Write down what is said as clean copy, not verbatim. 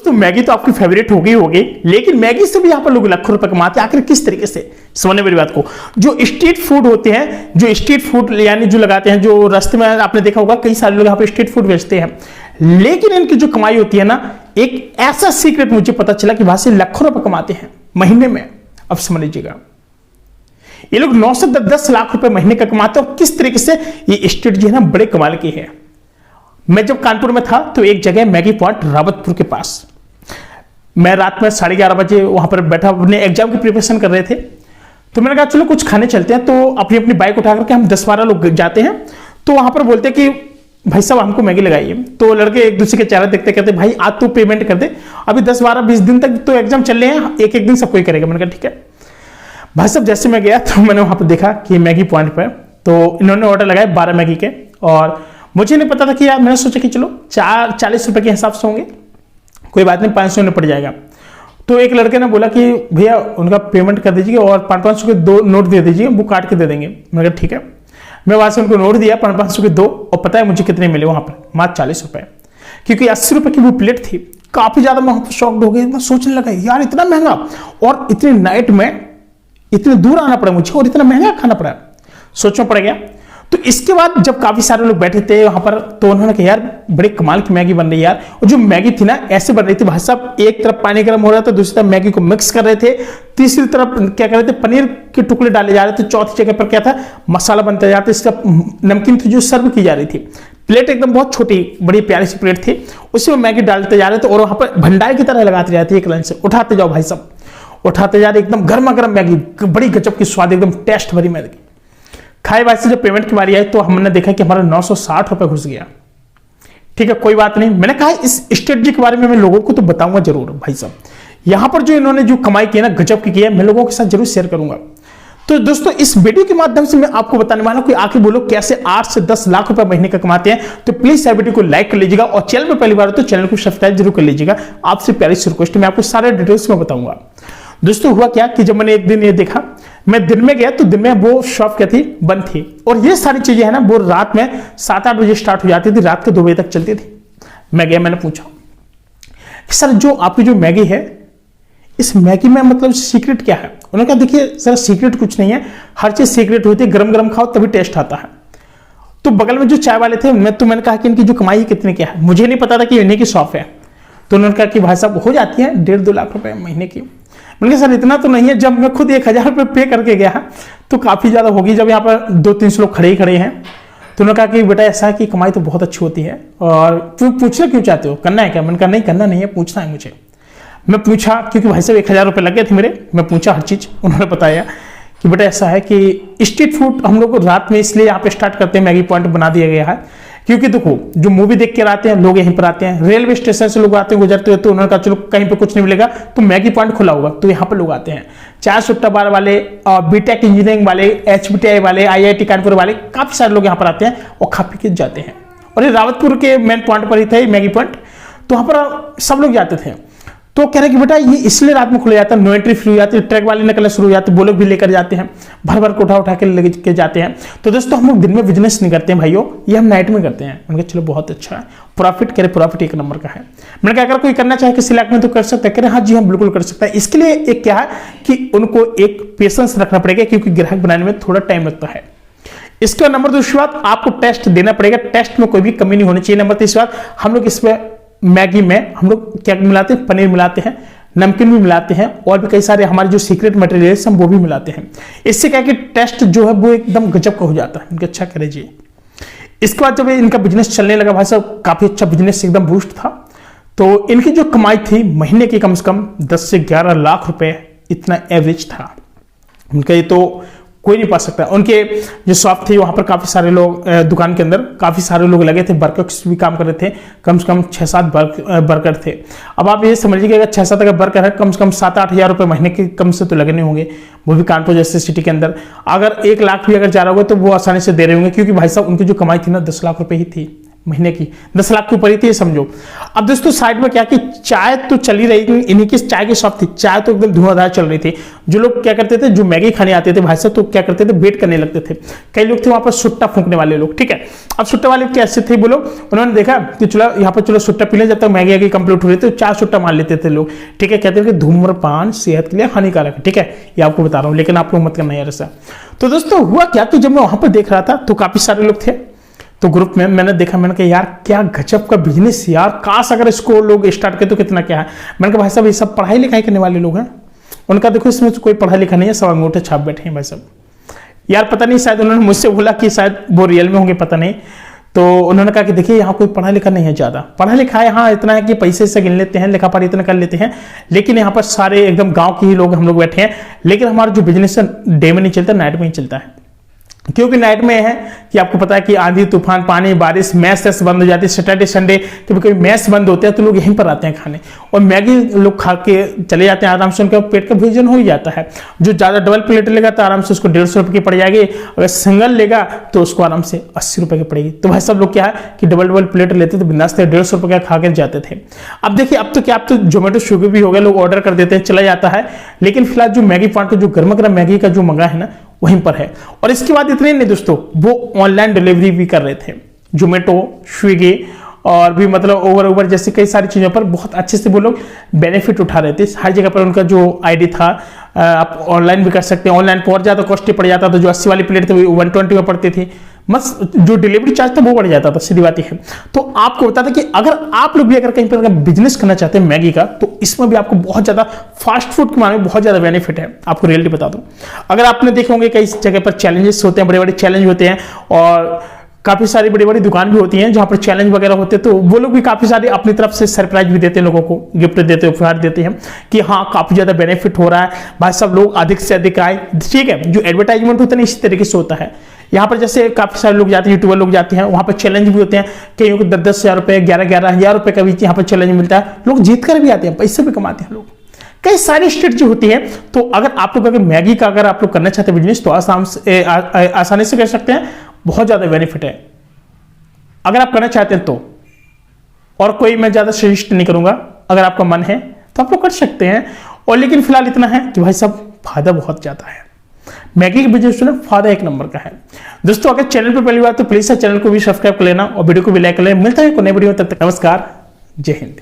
दोस्तों मैगी तो आपकी फेवरेट होगी, लेकिन मैगी से भी यहाँ पर लोग लाखों रुपए कमाते हैं। आखिर किस तरीके से, समझने मेरी बात को। जो स्ट्रीट फूड होते हैं, जो स्ट्रीट फूड यानी जो लगाते हैं, जो रास्ते में आपने देखा होगा कई सारे लोग यहाँ पर स्ट्रीट फूड बेचते हैं, लेकिन इनकी जो कमाई होती है ना, एक ऐसा सीक्रेट मुझे पता चला कि वहां से लाखों रुपए कमाते हैं महीने में। अब समझ लीजिएगा, ये लोग 9 से 10 लाख रुपए महीने का कमाते हैं। और किस तरीके से ये स्ट्रीट जो है ना बड़े कमाल की है। मैं जब कानपुर में था तो एक जगह मैगी पॉइंट रावतपुर के पास, मैं रात में 11:30 बजे वहां पर बैठा, अपने एग्जाम की प्रिपरेशन कर रहे थे। तो मैंने कहा चलो कुछ खाने चलते हैं। तो अपनी अपनी बाइक उठा करके हम 10-12 लोग जाते हैं। तो वहां पर बोलते कि भाई साहब हमको मैगी लगाइए। तो लड़के एक दूसरे के चेहरा देखते कहते भाई आज तो पेमेंट कर दे, अभी 10-12-20 दिन तक तो एग्जाम चल रहे हैं, एक एक दिन सब कोई करेगा। मैंने कहा ठीक है भाई साहब। जैसे मैं गया तो मैंने वहां पर देखा कि मैगी पॉइंट पर तो इन्होंने ऑर्डर लगाए 12 मैगी के, और मुझे नहीं पता था कि यार, मैंने सोचा कि चलो 40 रुपए के हिसाब से होंगे, कोई बात नहीं 500 में पड़ जाएगा। तो एक लड़के ने बोला कि भैया उनका पेमेंट कर दीजिए और 500 के 2 नोट दे दीजिए, वो काट के दे देंगे। मैंने कहा ठीक है। मैं वहां से उनको नोट दिया 500 के 2, और पता है मुझे कितने मिले वहां पर, मात्र 40 रुपए, क्योंकि 80 रुपए की वो प्लेट थी। काफी ज्यादा मैं शॉक्ड हो गया, मैं सोचने लगा यार इतना महंगा, और इतनी नाइट में इतने दूर आना पड़ा मुझे और इतना महंगा खाना पड़ा, सोचना पड़ गया। तो इसके बाद जब काफी सारे लोग बैठे थे वहां पर, तो उन्होंने कहा यार बड़े कमाल की मैगी बन रही है यार। और जो मैगी थी ना ऐसे बन रही थी भाई साहब, एक तरफ पानी गर्म हो रहा था, दूसरी तरफ मैगी को मिक्स कर रहे थे, तीसरी तरफ क्या कर रहे थे, पनीर के टुकड़े डाले जा रहे थे, चौथी जगह पर क्या था, मसाला बनता जा रहा था, इसका नमकीन थी जो सर्व की जा रही थी। प्लेट एकदम बहुत छोटी बड़ी प्यारी सी प्लेट थी, उसमें मैगी डालते जा रहे थे, और वहां पर भंडार की तरह लगाते जाते एक लाइन से, उठाते जाओ भाई साहब, उठाते जा रहे, एकदम गर्मा गर्म मैगी, बड़ी गजब की स्वाद, एकदम टेस्ट भरी मैगी। खाए बाद से जब पेमेंट की बारी आई तो हमने देखा कि हमारा 960 रुपए घुस गया। ठीक है कोई बात नहीं, मैंने कहा इस स्ट्रेटजी के बारे में मैं लोगों को तो बताऊंगा जरूर भाई साहब। यहां पर जो इन्होंने जो कमाई की है ना, गजब की है, मैं लोगों के साथ जरूर शेयर करूंगा। तो दोस्तों इस वीडियो के माध्यम से मैं आपको बताने वाला हूं कि आखिर वो लोग कैसे 8 से 10 लाख रुपए महीने का कमाते हैं। तो प्लीज इस वीडियो को लाइक कर लीजिएगा, और चैनल पर पहली बार हो तो चैनल को सब्सक्राइब जरूर कर लीजिएगा। आपसे प्यारी सी रिक्वेस्ट, मैं आपको सारे डिटेल्स में बताऊंगा। दोस्तों हुआ क्या कि जब मैंने एक दिन ये देखा, मैं दिन में गया तो दिन में वो शॉप क्या थी, बंद थी, और ये सारी चीजें है ना वो रात में 7-8 बजे स्टार्ट हो जाती थी, रात के 2 बजे तक चलती थी। मैं गया, मैंने पूछा सर जो आपकी जो मैगी है, इस मैगी में मतलब सीक्रेट क्या है। उन्होंने कहा देखिए सर सीक्रेट कुछ नहीं है, हर चीज सीक्रेट होती है, गरम गरम खाओ तभी टेस्ट आता है। तो बगल में जो चाय वाले थे मैंने कहा कि इनकी जो कमाई कितने क्या है, मुझे नहीं पता था कि इन्हीं की शॉप है। तो उन्होंने कहा कि भाई साहब हो जाती है 1.5-2 लाख रुपए महीने की। मैंने कहा सर इतना तो नहीं है, जब मैं खुद 1000 रुपये पे करके गया तो काफी ज्यादा होगी, जब यहाँ पर 200-300 लोग खड़े ही खड़े हैं। तो उन्होंने कहा कि बेटा ऐसा है कि कमाई तो बहुत अच्छी होती है, और तुम पूछना क्यों चाहते हो, करना है क्या। मैंने कहा नहीं करना नहीं है, पूछना है मुझे। मैं पूछा क्योंकि भाई साहब 1000 रुपये लग गए थे मेरे, मैं पूछा हर चीज। उन्होंने बताया कि बेटा ऐसा है कि स्ट्रीट फूड हम लोग रात में इसलिए यहाँ पे स्टार्ट करते हैं, मैगी पॉइंट बना दिया गया है, क्योंकि देखो जो मूवी देख के आते हैं लोग यहीं पर आते हैं, रेलवे स्टेशन से लोग आते हैं गुजरते हुए, तो उन्होंने कहा चलो कहीं पे कुछ नहीं मिलेगा तो मैगी पॉइंट खुला होगा, तो यहाँ पर लोग आते हैं। चाय सुट्टा बार वाले, बीटेक इंजीनियरिंग वाले, HBTI वाले, IIT कानपुर वाले, काफी सारे लोग यहाँ पर आते हैं और खा पी के जाते हैं। और ये रावतपुर के मेन पॉइंट पर ही थे मैगी पॉइंट, तो वहां पर सब लोग जाते थे। तो कह रहे कि बेटा ये इसलिए रात में खुले जाता है, नो एंट्री फ्री हो जाती है, ट्रक वाले निकलना शुरू हो जाते हैं, वो लोग भी लेकर जाते हैं, भर भर को उठा के लेके जाते हैं। तो दोस्तों हम लोग दिन में बिजनेस नहीं करते हैं भाइयों, ये हम नाइट में करते हैं। मैंने कहा चलो बहुत अच्छा है, प्रॉफिट करे, प्रॉफिट एक नंबर का है। मैंने कहा अगर कोई करना चाहे किसी इलाके में तो कर सकता है। कह रहे हाँ जी हम बिल्कुल कर सकता है। इसके लिए एक क्या है कि उनको एक पेशेंस रखना पड़ेगा, क्योंकि ग्राहक बनाने में थोड़ा टाइम लगता है। इसके नंबर 2 बात आपको टेस्ट देना पड़ेगा, टेस्ट में कोई भी कमी नहीं होनी चाहिए। नंबर 3 बात हम लोग इसमें मैगी में हम लोग क्या मिलाते हैं, पनीर मिलाते हैं, नमकीन भी मिलाते हैं, और भी कई सारे हमारे जो सीक्रेट मटेरियल हम वो भी मिलाते हैं। इससे क्या कि टेस्ट जो है वो एकदम गजब का हो जाता है। इनका अच्छा करे जी। इसके बाद जब इनका बिजनेस चलने लगा भाई साहब, काफी अच्छा बिजनेस एकदम बूस्ट था। तो इनकी जो कमाई थी महीने की कम से कम 10 से 11 लाख रुपए, इतना एवरेज था उनका। ये तो कोई नहीं पा सकता। उनके जो शॉप थी वहां पर काफी सारे लोग, दुकान के अंदर काफी सारे लोग लगे थे, वर्कर्स भी काम कर रहे थे, कम से कम 6-7 वर्कर थे। अब आप ये समझिए कि अगर 6-7 अगर वर्कर है, कम से कम 7-8 हजार रुपए महीने के कम से तो लगने होंगे, वो भी कानपुर जैसे सिटी के अंदर। अगर 1 लाख भी अगर जा रहा होगा तो वो आसानी से दे रहे होंगे, क्योंकि भाई साहब उनकी जो कमाई थी ना 10 लाख रुपए ही थी महीने की 10 लाख के ऊपर ही थी, समझो। अब दोस्तों साइड में क्या कि चाय तो चली रही थी, इन्हीं की चाय की शॉप थी, चाय तो एकदम धुआंधार चल रही थी। जो लोग क्या करते थे, जो मैगी खाने आते थे भाई साहब, तो क्या करते थे, वेट करने लगते थे। कई लोग थे वहां पर सुट्टा फूंकने वाले लोग, ठीक है। अब सुट्टा वाले कैसे थे बोलो, उन्होंने देखा कि चलो यहाँ पर चलो सुट्टा पी ले, जब तक मैगी आगे कंप्लीट हो रही थी तो 4 सुट्टा मार लेते थे लोग, ठीक है। कहते थे कि धूम्रपान सेहत के लिए हानिकारक है, ठीक है, ये आपको बता रहा हूँ, लेकिन आप लोग मत करना यार ऐसा। तो दोस्तों हुआ क्या कि जब मैं वहां पर देख रहा था तो काफी सारे लोग थे, तो ग्रुप में मैंने देखा, मैंने कहा यार क्या गजब का बिजनेस यार, काश अगर इसको लोग स्टार्ट करें तो कितना क्या है। मैंने कहा भाई साहब ये सब पढ़ाई लिखाई करने वाले लोग हैं, उनका देखो इसमें तो कोई पढ़ा लिखा नहीं है, सब अंगूठे छाप बैठे हैं भाई साहब। यार पता नहीं, शायद उन्होंने मुझसे बोला कि शायद वो रियल में होंगे, पता नहीं। तो उन्होंने कहा कि देखिए यहाँ कोई पढ़ा लिखा नहीं है, ज्यादा पढ़ा लिखा है हाँ इतना है कि पैसे से गिन लेते हैं, लिखा पढ़ी इतना कर लेते हैं, लेकिन यहाँ पर सारे एकदम गांव के ही लोग हम लोग बैठे हैं। लेकिन हमारा जो बिजनेस है डे में नहीं चलता, नाइट में ही चलता है, क्योंकि नाइट में है कि आपको पता है कि आंधी तूफान पानी बारिश मैस बंद हो जाती है, सैटरडे संडे कभी कभी मैस बंद होते हैं तो लोग यहीं पर आते हैं खाने, और मैगी लोग खा के चले जाते हैं आराम से, उनका पेट का भोजन हो ही जाता है। जो ज़्यादा डबल प्लेट लेगा तो आराम से उसको 150 रुपये की पड़ जाएगी, अगर सिंगल लेगा तो उसको आराम से 80 रुपये की पड़ेगी। तो भाई सब लोग क्या है कि डबल प्लेट लेते थे, बिंदास थे, 150 रुपये का खा कर जाते थे। अब देखिए अब तो क्या, अब तो जोमेटो स्विगी भी हो गया, लोग ऑर्डर कर देते हैं चला जाता है, लेकिन फिलहाल जो मैगी पॉइंट का जो गर्मा गर्म मैगी का जो मंगा है ना वहीं पर है। और इसके बाद इतने नहीं दोस्तों, वो ऑनलाइन डिलीवरी भी कर रहे थे, जोमेटो स्विगी और भी मतलब ओवर जैसे कई सारी चीज़ों पर बहुत अच्छे से वो लोग बेनिफिट उठा रहे थे। हर जगह पर उनका जो आईडी था, आप ऑनलाइन भी कर सकते हैं, ऑनलाइन बहुत ज़्यादा कॉस्टली पड़ जाता था, जो 80 वाली प्लेट थी वो 120 में पड़ती थी, बस जो डिलीवरी चार्ज था वो बढ़ जाता था, सीधी बात है। तो आपको बता दें कि अगर आप लोग भी अगर कहीं पर बिजनेस करना चाहते हैं मैगी का, तो इसमें भी आपको बहुत ज्यादा फास्ट फूड के मामले में बहुत ज्यादा बेनिफिट है। आपको रियलिटी बता दूं, अगर आपने देखे होंगे कई जगह पर चैलेंजेस होते हैं, बड़े बड़े चैलेंज होते हैं, और काफी सारी बड़ी बड़ी दुकान भी होती हैं जहां पर चैलेंज वगैरह होते हैं, तो वो लोग भी काफी सारे अपनी तरफ से सरप्राइज भी देते हैं, लोगों को गिफ्ट देते हैं, उपहार देते हैं कि हाँ काफी ज्यादा बेनिफिट हो रहा है भाई, सब लोग अधिक से अधिक आए, ठीक है। जो एडवर्टाइजमेंट होता है ना इसी तरीके से होता है। यहाँ पर जैसे काफी सारे लोग जाते हैं, यूट्यूबर लोग जाते हैं, वहां पर चैलेंज भी होते हैं, कईयों को 10-10 हज़ार रुपए 11-11 हज़ार रुपए का भी यहाँ पर चैलेंज मिलता है, लोग जीत कर भी आते हैं, पैसे भी कमाते हैं लोग, कई सारी स्ट्रेटजी होती है। तो अगर आप लोग अगर मैगी का अगर आप लोग करना चाहते हैं बिजनेस, तो आसानी से कर सकते हैं, बहुत ज्यादा बेनिफिट है अगर आप करना चाहते हैं तो। और कोई मैं ज्यादा सजेस्ट नहीं करूंगा, अगर आपका मन है तो आप लोग कर सकते हैं। और लेकिन फिलहाल इतना है कि भाई साहब फायदा बहुत ज्यादा है, मैगी के बिजनेस में फायदा 1 नंबर का है। दोस्तों अगर चैनल पर पहली बार तो प्लीज चैनल को भी सब्सक्राइब कर लेना और वीडियो को भी लाइक कर लेना। मिलता है कोई नई वीडियो, तब तक नमस्कार, जय हिंद।